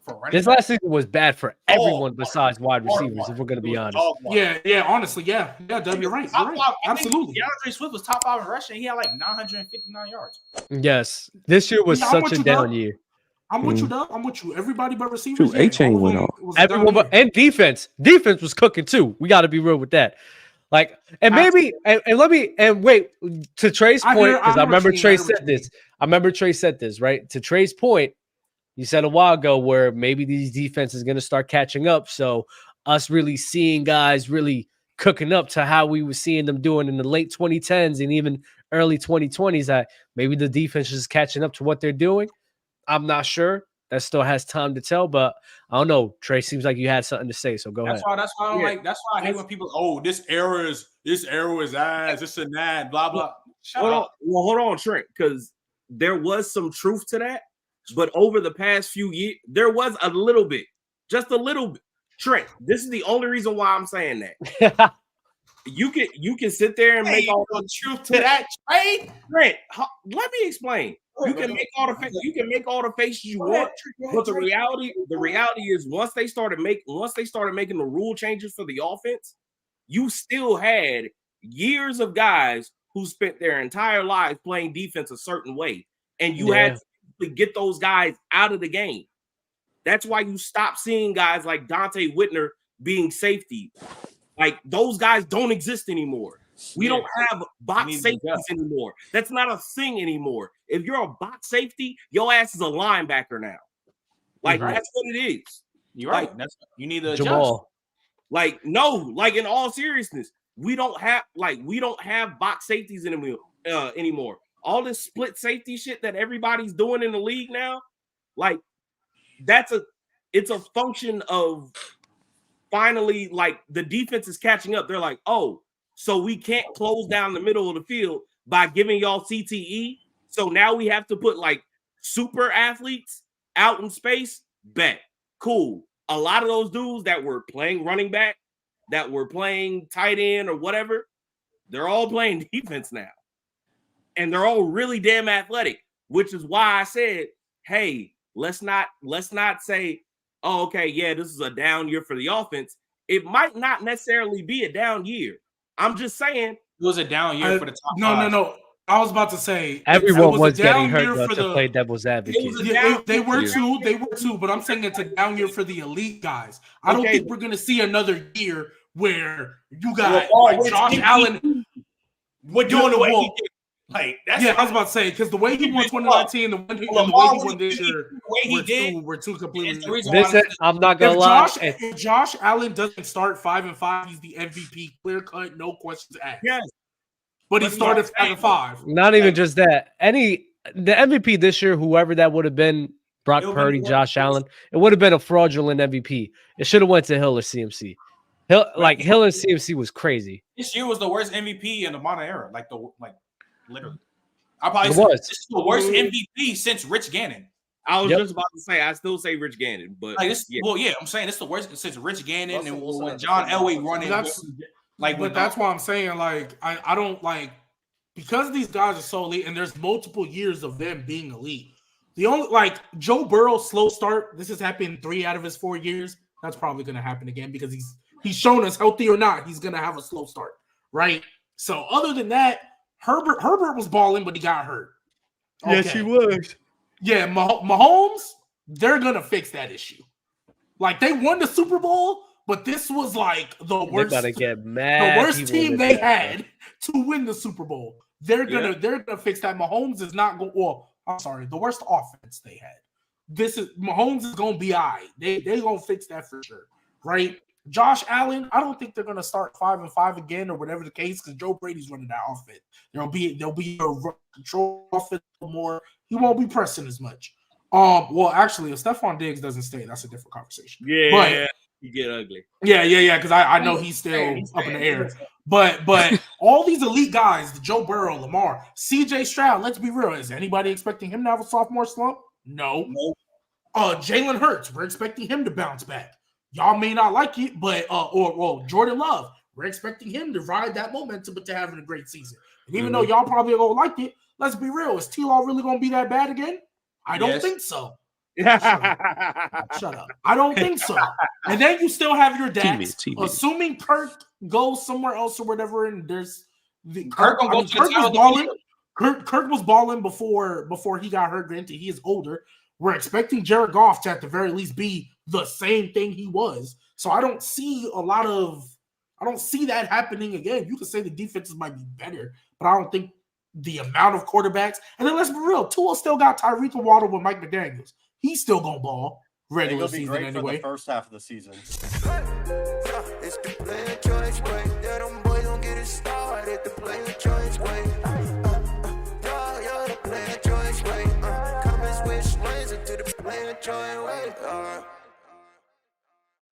for running This back. last season was bad for everyone besides wide receivers, if we're going to be honest. Yeah, honestly, yeah, Dub, you're right. Absolutely. DeAndre Swift was top 5 in rushing. He had like 959 yards. Yes, this year was such a down year. I'm with you, Dub. I'm with you. Everybody but receivers. A chain went off. Everyone but and defense. Defense was cooking too. We got to be real with that. Like, and maybe, and let me, and wait, to Trey's point, because I remember Trey said this. I remember Trey said this, right? To Trey's point, you said a while ago where maybe these defenses going to start catching up. So us really seeing guys really cooking up to how we were seeing them doing in the late 2010s and even early 2020s, that maybe the defense is catching up to what they're doing. I'm not sure. That still has time to tell, but I don't know. Trey, seems like you had something to say, so go ahead. That's why I don't like. That's why I hate when people. This era is ass. This and that. Blah blah. Hold on, Trent, because there was some truth to that, but over the past few years, there was a little bit, just a little bit. Trent, this is the only reason why I'm saying that. You can sit there and make all the truth to that, Trey. Trent, let me explain. You can make all the faces you want, but the reality is once they started making the rule changes for the offense, you still had years of guys who spent their entire lives playing defense a certain way, and you had to get those guys out of the game. That's why you stop seeing guys like Dante Whitner being safety. Like those guys don't exist anymore. We don't have box safeties anymore. That's not a thing anymore. If you're a box safety, your ass is a linebacker now. Like that's what it is. You're right. You need to Jamal. adjust. Like no, like in all seriousness, we don't have box safeties anymore. All this split safety shit that everybody's doing in the league now, like it's a function of finally like the defense is catching up. They're like, oh. So we can't close down the middle of the field by giving y'all CTE. So now we have to put like super athletes out in space. Bet. Cool. A lot of those dudes that were playing running back, that were playing tight end or whatever, they're all playing defense now. And they're all really damn athletic, which is why I said, hey, let's not say, oh, okay, yeah, this is a down year for the offense. It might not necessarily be a down year. I'm just saying it was a down year for the top. No. I was about to say everyone was getting hurt to play devil's advocate. They were too, but I'm saying it's a down year for the elite guys. I don't think we're gonna see another year where you got Josh Allen. We're doing the way he did. Like that's I was about to say because the way he won 2019, the way he won this year, were two completely. I'm not gonna lie. If Josh Allen doesn't start 5-5, he's the MVP, clear cut, no questions asked. Yes, but he started 5-5. Not even just that. The MVP this year, whoever that would have been, Brock Purdy, Josh Allen, it would have been a fraudulent MVP. It should have went to Hill or CMC. Hill and CMC was crazy. This year was the worst MVP in the modern era. Literally, I probably say this is the worst MVP since Rich Gannon. I was just about to say, I still say Rich Gannon, but I'm saying it's the worst since Rich Gannon and when John Elway running. But that's why I'm saying, like, I don't like because these guys are so elite, and there's multiple years of them being elite. The only Joe Burrow's slow start. This has happened 3 out of his 4 years. That's probably going to happen again because he's shown us healthy or not, he's going to have a slow start, right? So other than that. Herbert was balling, but he got hurt. Okay. Yes, he was. Yeah, Mahomes, they're going to fix that issue. Like, they won the Super Bowl, but this was like the worst. They gotta get mad. The worst team they had to win the Super Bowl. They're gonna fix that. Mahomes is not going. Well, I'm sorry, the worst offense they had. Mahomes is gonna be all right. They gonna fix that for sure, right? Josh Allen, I don't think they're gonna start 5-5 again or whatever the case because Joe Brady's running that offense. There'll be a control offense more. He won't be pressing as much. Well, actually, if Stephon Diggs doesn't stay, that's a different conversation. Yeah, you get ugly. Yeah. Because I know he's still up in the air. But all these elite guys, the Joe Burrow, Lamar, CJ Stroud. Let's be real. Is anybody expecting him to have a sophomore slump? No. Jalen Hurts. We're expecting him to bounce back. Y'all may not like it, but Jordan Love. We're expecting him to ride that momentum, but to having a great season. And even though y'all probably don't like it, let's be real. Is T-Law really going to be that bad again? I don't think so. Shut up. I don't think so. And then you still have your Dax, assuming Kirk goes somewhere else or whatever. And there's Kirk was balling. Kirk was balling before he got hurt. Granted, he is older. We're expecting Jared Goff to at the very least be the same thing he was. So I don't see that happening again. You could say the defenses might be better, but I don't think the amount of quarterbacks. And then let's be real, Tua still got Tyreek and Waddle with Mike McDaniels. He's still gonna ball regular season anyway. For the first half of the season. It's the player choice way. Yeah, them boys don't get it started. The player choice way. Yeah, the player choice way. Come and switch lanes into the player choice way.